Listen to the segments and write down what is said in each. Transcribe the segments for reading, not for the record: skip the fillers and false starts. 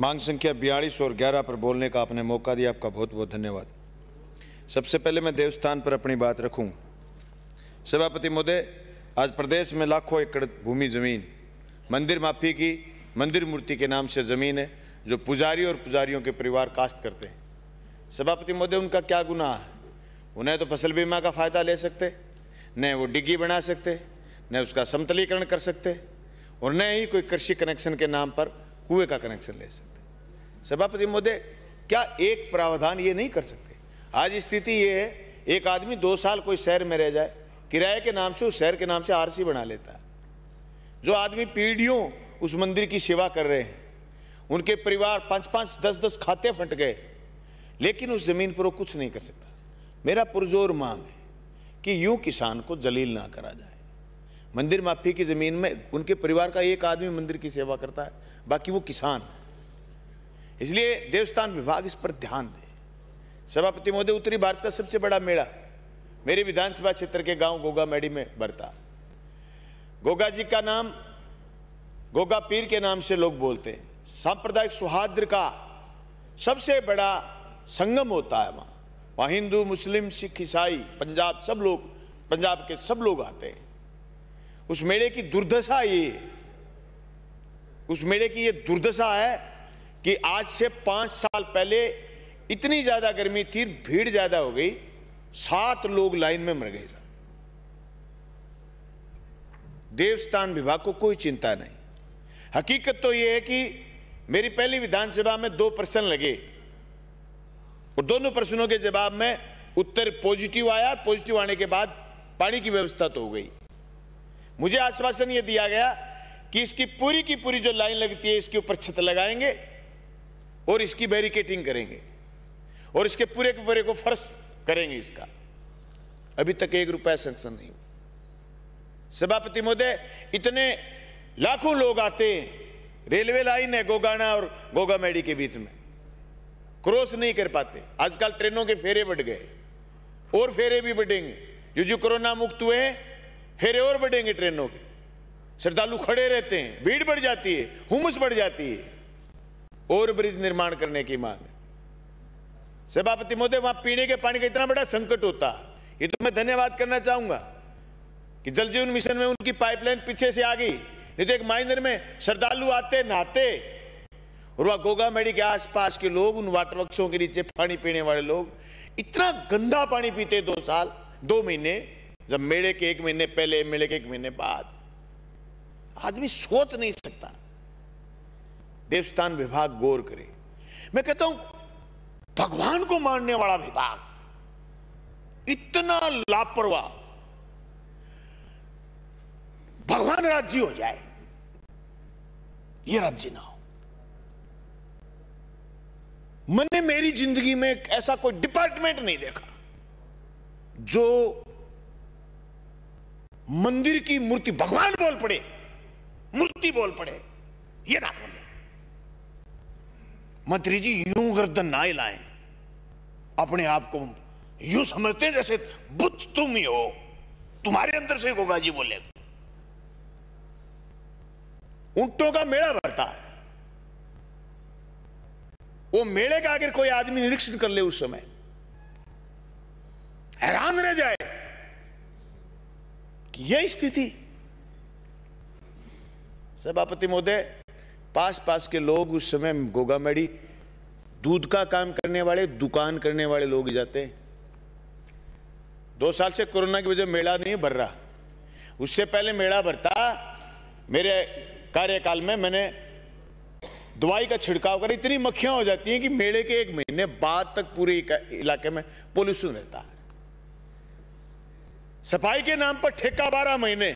मांग संख्या 42 और 11 पर बोलने का आपने मौका दिया, आपका बहुत बहुत धन्यवाद। सबसे पहले मैं देवस्थान पर अपनी बात रखूं। सभापति महोदय, आज प्रदेश में लाखों एकड़ भूमि जमीन मंदिर माफी की मंदिर मूर्ति के नाम से जमीन है, जो पुजारी और पुजारियों के परिवार काश्त करते हैं। सभापति महोदय, उनका क्या गुनाह है? उन्हें तो फसल बीमा का फायदा ले सकते, न वो डिग्गी बना सकते, न उसका समतलीकरण कर सकते, और न ही कोई कृषि कनेक्शन के नाम पर कुएं का कनेक्शन ले सकते। सभापति महोदय, क्या एक प्रावधान ये नहीं कर सकते? आज स्थिति ये है, एक आदमी 2 साल कोई शहर में रह जाए, किराए के नाम से उस शहर के नाम से आरसी बना लेता है। जो आदमी पीढ़ियों उस मंदिर की सेवा कर रहे हैं, उनके परिवार 5-5, 10-10 खाते फट गए, लेकिन उस जमीन पर वो कुछ नहीं कर सकता। मेरा पुरजोर मांग है कि यूं किसान को जलील ना करा जाए। मंदिर माफी की जमीन में उनके परिवार का एक आदमी मंदिर की सेवा करता है, बाकी वो किसान है। इसलिए देवस्थान विभाग इस पर ध्यान दे। सभापति महोदय, उत्तरी भारत का सबसे बड़ा मेला मेरे विधानसभा क्षेत्र के गांव गोगा मेडी में बढ़ता। गोगा जी का नाम गोगा पीर के नाम से लोग बोलते हैं। सांप्रदायिक सौहार्द का सबसे बड़ा संगम होता है वहाँ हिंदू, मुस्लिम, सिख, ईसाई, पंजाब, सब लोग, पंजाब के सब लोग आते हैं। उस मेले की दुर्दशा उस मेले की ये दुर्दशा है कि आज से 5 साल पहले इतनी ज्यादा गर्मी थी, भीड़ ज्यादा हो गई, 7 लोग लाइन में मर गए साहब। देवस्थान विभाग को कोई चिंता नहीं। हकीकत तो यह है कि मेरी पहली विधानसभा में 2 प्रश्न लगे और दोनों प्रश्नों के जवाब में उत्तर पॉजिटिव आया। पॉजिटिव आने के बाद पानी की व्यवस्था तो हो गई। मुझे आश्वासन यह दिया गया कि इसकी पूरी की पूरी जो लाइन लगती है, इसके ऊपर छत लगाएंगे और इसकी बैरिकेटिंग करेंगे और इसके पूरे के पूरे को फर्श करेंगे। इसका अभी तक 1 रुपया सैंक्शन नहीं हुआ। सभापति महोदय, इतने लाखों लोग आते हैं, रेलवे लाइन है गोगाना और गोगा मेडी के बीच में, क्रॉस नहीं कर पाते। आजकल ट्रेनों के फेरे बढ़ गए और फेरे भी बढ़ेंगे। जो कोरोना मुक्त हुए हैं, फेरे और बढ़ेंगे ट्रेनों के। श्रद्धालु खड़े रहते हैं, भीड़ बढ़ जाती है, हुमस बढ़ जाती है। और ब्रिज निर्माण करने की मांग है। सभापति महोदय, वहां पीने के पानी का इतना बड़ा संकट होता, ये तो मैं धन्यवाद करना चाहूंगा कि जल जीवन मिशन में उनकी पाइपलाइन पीछे से आ गई। नहीं तो एक माइनर में श्रद्धालु आते, नहाते, और वह गोगा मेडी के आसपास के लोग, उन वाटर वृक्षों के नीचे पानी पीने वाले लोग इतना गंदा पानी पीते 2 महीने, जब मेले के 1 महीने पहले, मेले के 1 महीने बाद। आदमी सोच नहीं सकता। देवस्थान विभाग गौर करे। मैं कहता हूं, भगवान को मानने वाला विभाग इतना लापरवाह, भगवान राज्य हो जाए, ये राज्य ना हो। मैंने मेरी जिंदगी में ऐसा कोई डिपार्टमेंट नहीं देखा जो मंदिर की मूर्ति भगवान बोल पड़े, मूर्ति बोल पड़े, ये ना बोले। मंत्री जी यूं गर्दन ना हिलाएं, अपने आप को यूं समझते हैं जैसे बुद्ध तुम ही हो, तुम्हारे अंदर से गोगा जी बोले। ऊंटों का मेला भरता है, वो मेले का अगर कोई आदमी निरीक्षण कर ले उस समय हैरान रह जाए कि यह स्थिति। सभापति महोदय, पास के लोग उस समय गोगा मेडी दूध का काम करने वाले, दुकान करने वाले लोग जाते हैं। 2 साल से कोरोना की वजह से मेला नहीं भर रहा। उससे पहले मेला भरता। मेरे कार्यकाल में मैंने दवाई का छिड़काव कर, इतनी मक्खियां हो जाती हैं कि मेले के 1 महीने बाद तक पूरे इलाके में पोल्यूशन रहता है। सफाई के नाम पर ठेका 12 महीने।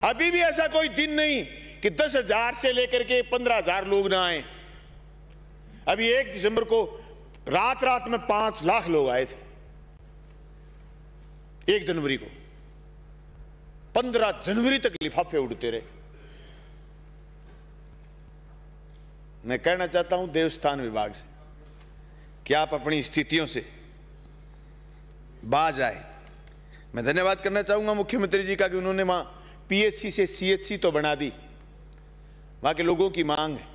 अभी भी ऐसा कोई दिन नहीं कि 10,000 से लेकर के 15,000 लोग ना आए। अभी 1 दिसंबर को रात में 5 लाख लोग आए थे। 1 जनवरी को 15 जनवरी तक लिफाफे उड़ते रहे। मैं कहना चाहता हूं देवस्थान विभाग से कि आप अपनी स्थितियों से बाज आए। मैं धन्यवाद करना चाहूंगा मुख्यमंत्री जी का कि उन्होंने वहां पीएचसी से सीएचसी तो बना दी, वहां के लोगों की मांग है।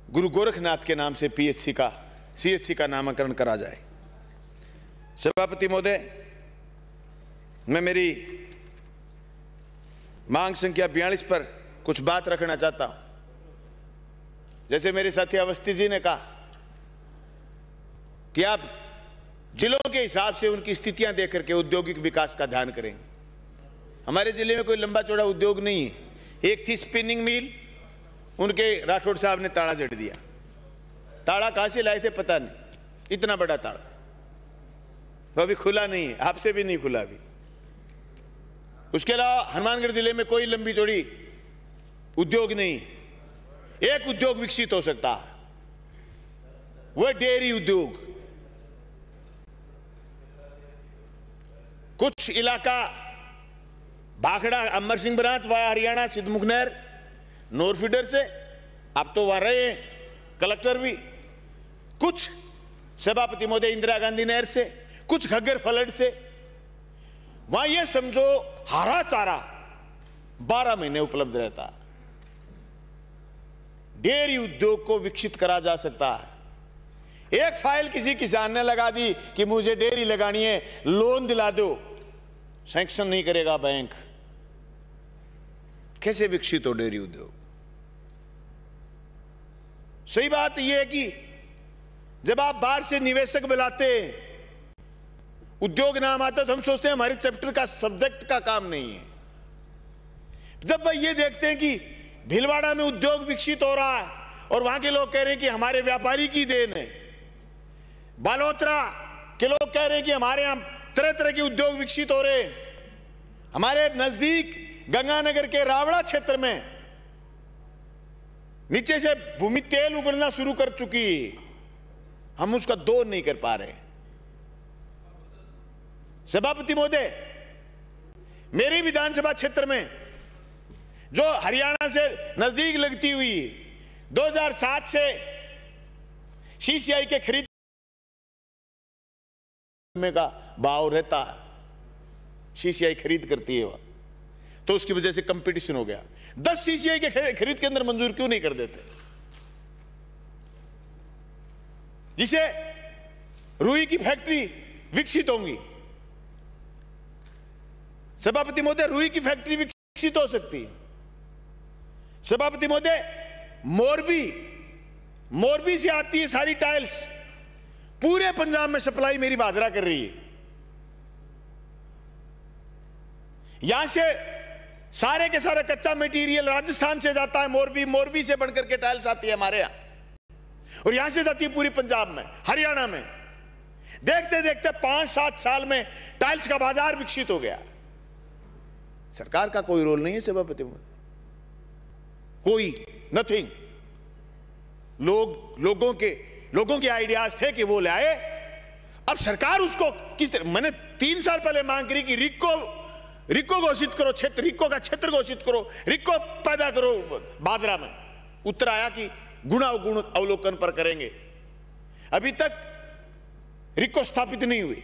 गुरु गोरखनाथ के नाम से CHC का नामकरण करा जाए। सभापति महोदय, मैं मेरी मांग संख्या 42 पर कुछ बात रखना चाहता हूं। जैसे मेरे साथी अवस्थी जी ने कहा कि आप जिलों के हिसाब से उनकी स्थितियां देख करके औद्योगिक विकास का ध्यान करेंगे। हमारे जिले में कोई लंबा चौड़ा उद्योग नहीं है। एक थी स्पिनिंग मिल, उनके राठौड़ साहब ने ताला जड़ दिया। ताला कहां से लाए थे पता नहीं, इतना बड़ा ताला, वो अभी खुला नहीं है, आपसे भी नहीं खुला अभी। उसके अलावा हनुमानगढ़ जिले में कोई लंबी चौड़ी उद्योग नहीं। एक उद्योग विकसित हो सकता है, वह डेयरी उद्योग। कुछ इलाका भाखड़ा अमर सिंह ब्रांच वाया हरियाणा सिद्धमुख नहर नोरफीडर से, आप तो वहां रहे हैं कलेक्टर भी। कुछ सभापति महोदय इंदिरा गांधी नहर से, कुछ घग्गर फ्लड से। वहां यह समझो हरा चारा 12 महीने उपलब्ध रहता। डेयरी उद्योग को विकसित करा जा सकता है। एक फाइल किसी किसान ने लगा दी कि मुझे डेयरी लगानी है, लोन दिला दो, सैंक्शन नहीं करेगा बैंक। कैसे विकसित हो डेयरी उद्योग? सही बात यह है कि जब आप बाहर से निवेशक बुलाते हैं, उद्योग नाम आता तो हम सोचते हैं हमारे चैप्टर का सब्जेक्ट का काम नहीं है। जब भाई ये देखते हैं कि भीलवाड़ा में उद्योग विकसित हो रहा है और वहां के लोग कह रहे हैं कि हमारे व्यापारी की देन है, बालोतरा के लोग कह रहे हैं कि हमारे यहां तरह तरह के उद्योग विकसित हो रहे हैं, हमारे नजदीक गंगानगर के रावड़ा क्षेत्र में नीचे से भूमि तेल उगलना शुरू कर चुकी है, हम उसका दौर नहीं कर पा रहे। सभापति महोदय, मेरी विधानसभा क्षेत्र में जो हरियाणा से नजदीक लगती हुई 2007 से CCI के खरीद में का भाव रहता है, CCI खरीद करती है वह, तो उसकी वजह से कंपटीशन हो गया। 10 CCI के खरीद के अंदर मंजूर क्यों नहीं कर देते, जिसे रुई की फैक्ट्री विकसित होंगी। सभापति महोदय, रुई की फैक्ट्री विकसित हो सकती है। सभापति महोदय, मोरबी से आती है सारी टाइल्स, पूरे पंजाब में सप्लाई मेरी भादरा कर रही है। यहां से सारे के सारा कच्चा मटेरियल राजस्थान से जाता है मोरबी से बनकर के टाइल्स आती है हमारे यहां, और यहां से जाती है पूरी पंजाब में, हरियाणा में। देखते देखते 5-7 साल में टाइल्स का बाजार विकसित हो गया। सरकार का कोई रोल नहीं है सभापति में, कोई नथिंग। लोगों के आइडियाज थे कि वो लाए, अब सरकार उसको किस तरह, मैंने 3 साल पहले मांग करी कि रिक्को घोषित करो, रिक्को का क्षेत्र घोषित करो, रिक्को पैदा करो बादरा में। उत्तर आया कि गुणावगुण अवलोकन पर करेंगे। अभी तक रिक्को स्थापित नहीं हुई।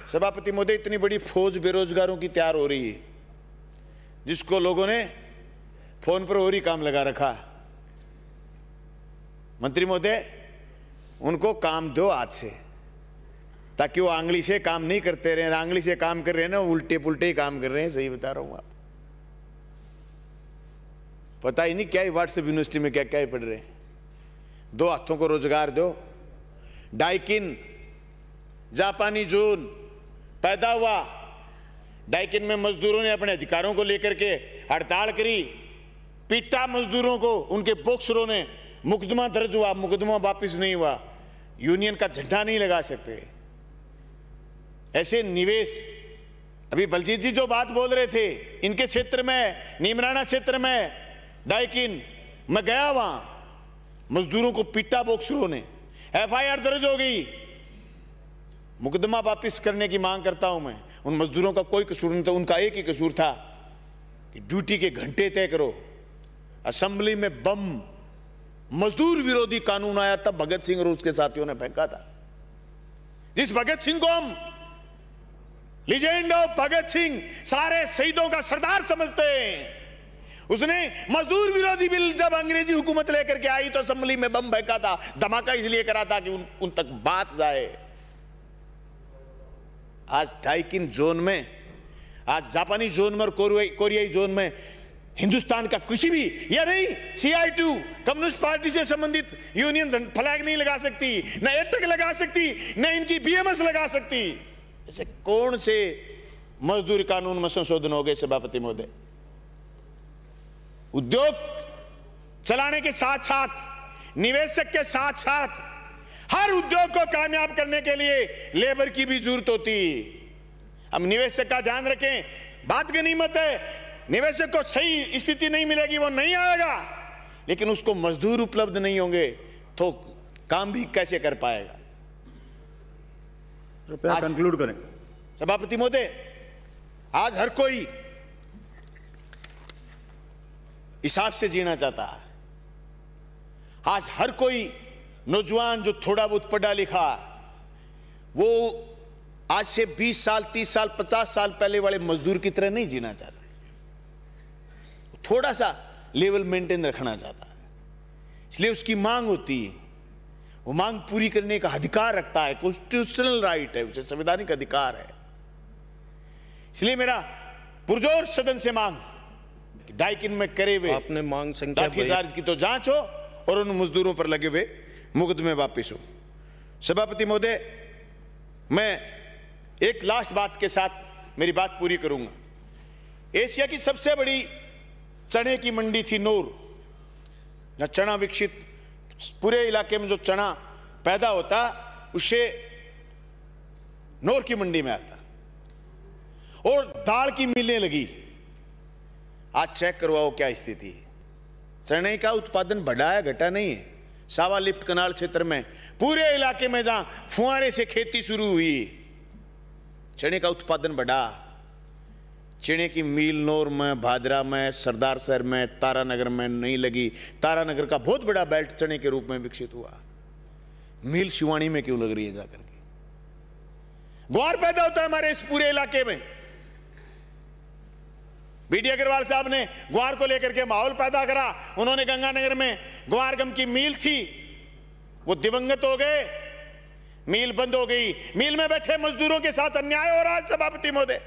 सभापति महोदय, इतनी बड़ी फौज बेरोजगारों की तैयार हो रही है, जिसको लोगों ने फोन पर और ही काम लगा रखा। मंत्री महोदय, उनको काम दो आज से, ताकि वो आंगली से काम नहीं करते रहे। आंगली से काम कर रहे हैं ना, उल्टे पुल्टे ही काम कर रहे हैं। सही बता रहा हूं, आप पता ही नहीं क्या ही व्हाट्सएप यूनिवर्सिटी में क्या क्या ही पढ़ रहे हैं। 2 हाथों को रोजगार दो। डाइकिन जापानी जून पैदा हुआ, डाइकिन में मजदूरों ने अपने अधिकारों को लेकर के हड़ताल करी, पीटा मजदूरों को, उनके बॉक्सरों ने, मुकदमा दर्ज हुआ, मुकदमा वापस नहीं हुआ, यूनियन का झंडा नहीं लगा सकते। ऐसे निवेश, अभी बलजीत जी जो बात बोल रहे थे, इनके क्षेत्र में, नीमराना क्षेत्र में डाइकिन, मैं गया वहां, मजदूरों को पीटा बॉक्सरों ने, FIR दर्ज हो गई, मुकदमा वापस करने की मांग करता हूं मैं। उन मजदूरों का कोई कसूर नहीं था, उनका एक ही कसूर था कि ड्यूटी के घंटे तय करो। असेंबली में बम, मजदूर विरोधी कानून आया तब भगत सिंह और उसके साथियों ने फेंका था। जिस भगत सिंह को हम लीजेंड ऑफ भगत सिंह, सारे शहीदों का सरदार समझते हैं, उसने मजदूर विरोधी बिल जब अंग्रेजी हुकूमत लेकर के आई तो असेंबली में बम फेंका था, धमाका इसलिए करा था कि उन तक बात जाए। आज डाइकिन जोन में, आज जापानी जोन में और कोरियाई जोन में हिंदुस्तान का किसी भी, या नहीं CI2 कम्युनिस्ट पार्टी से संबंधित यूनियन फ्लैग नहीं लगा सकती, न एटक लगा सकती, न इनकी BMS लगा सकती। ऐसे कौन से मजदूर कानून में संशोधन हो गए सभापति महोदय? उद्योग चलाने के साथ साथ, निवेशक के साथ साथ हर उद्योग को कामयाब करने के लिए लेबर की भी जरूरत होती। अब निवेशक का ध्यान रखें, बात गनीमत है, निवेशक को सही स्थिति नहीं मिलेगी, वो नहीं आएगा, लेकिन उसको मजदूर उपलब्ध नहीं होंगे तो काम भी कैसे कर पाएगा? कृपया कंक्लूड करें। सभापति महोदय, आज हर कोई हिसाब से जीना चाहता है। आज हर कोई नौजवान जो थोड़ा बहुत पढ़ा लिखा, वो आज से 20 साल 30 साल 50 साल पहले वाले मजदूर की तरह नहीं जीना चाहता, थोड़ा सा लेवल मेंटेन रखना चाहता है। इसलिए उसकी मांग होती है, वो मांग पूरी करने का अधिकार रखता है, कॉन्स्टिट्यूशनल राइट है, उसे संवैधानिक अधिकार है। इसलिए मेरा पुरजोर सदन से मांग, डाइकिन में करे हुए आपने मांग संख्या लाठीचार्ज की तो जांच हो और उन मजदूरों पर लगे हुए मुकदमे वापिस हो। सभापति महोदय, मैं एक लास्ट बात के साथ मेरी बात पूरी करूंगा। एशिया की सबसे बड़ी चने की मंडी थी नूर, जहां चना विकसित, पूरे इलाके में जो चना पैदा होता उससे नूर की मंडी में आता, और दाल की मिलें लगी। आज चेक करवाओ क्या स्थिति है। चने का उत्पादन बढ़ा है, घटा नहीं है। सावा लिफ्ट कनाल क्षेत्र में पूरे इलाके में जहां फुहारे से खेती शुरू हुई, चने का उत्पादन बढ़ा। चने की मिल नौर में, भादरा में, सरदार शहर में, तारानगर में नहीं लगी। तारानगर का बहुत बड़ा बेल्ट चने के रूप में विकसित हुआ। मिल शिवानी में क्यों लग रही है जाकर के? ग्वार पैदा होता है हमारे इस पूरे इलाके में। BD अग्रवाल साहब ने ग्वार को लेकर के माहौल पैदा करा। उन्होंने गंगानगर में ग्वार गम की मिल थी, वो दिवंगत हो गए, मिल बंद हो गई। मिल में बैठे मजदूरों के साथ अन्याय हो रहा है सभापति महोदय।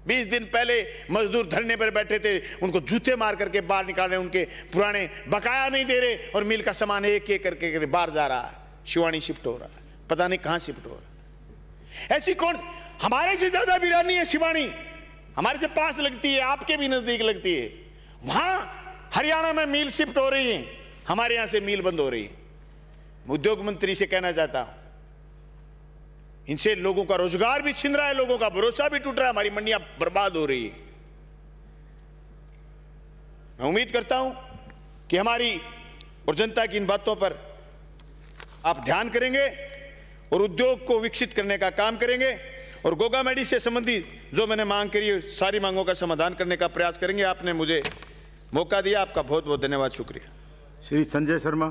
20 दिन पहले मजदूर धरने पर बैठे थे, उनको जूते मार करके बाहर निकाल रहे, उनके पुराने बकाया नहीं दे रहे, और मिल का सामान एक एक करके बाहर जा रहा है, शिवानी शिफ्ट हो रहा है, पता नहीं कहां शिफ्ट हो रहा है। ऐसी कौन, हमारे से ज्यादा वीरानी है शिवानी, हमारे से पास लगती है, आपके भी नजदीक लगती है। वहां हरियाणा में मिल शिफ्ट हो रही है, हमारे यहां से मिल बंद हो रही है। उद्योग मंत्री से कहना चाहता हूं, इनसे लोगों का रोजगार भी छिन रहा है, लोगों का भरोसा भी टूट रहा है, हमारी मंडियां बर्बाद हो रही है। मैं उम्मीद करता हूं कि हमारी और जनता की इन बातों पर आप ध्यान करेंगे और उद्योग को विकसित करने का काम करेंगे, और गोगामेडी से संबंधित जो मैंने मांग करी है, सारी मांगों का समाधान करने का प्रयास करेंगे। आपने मुझे मौका दिया, आपका बहुत बहुत धन्यवाद, शुक्रिया। श्री संजय शर्मा।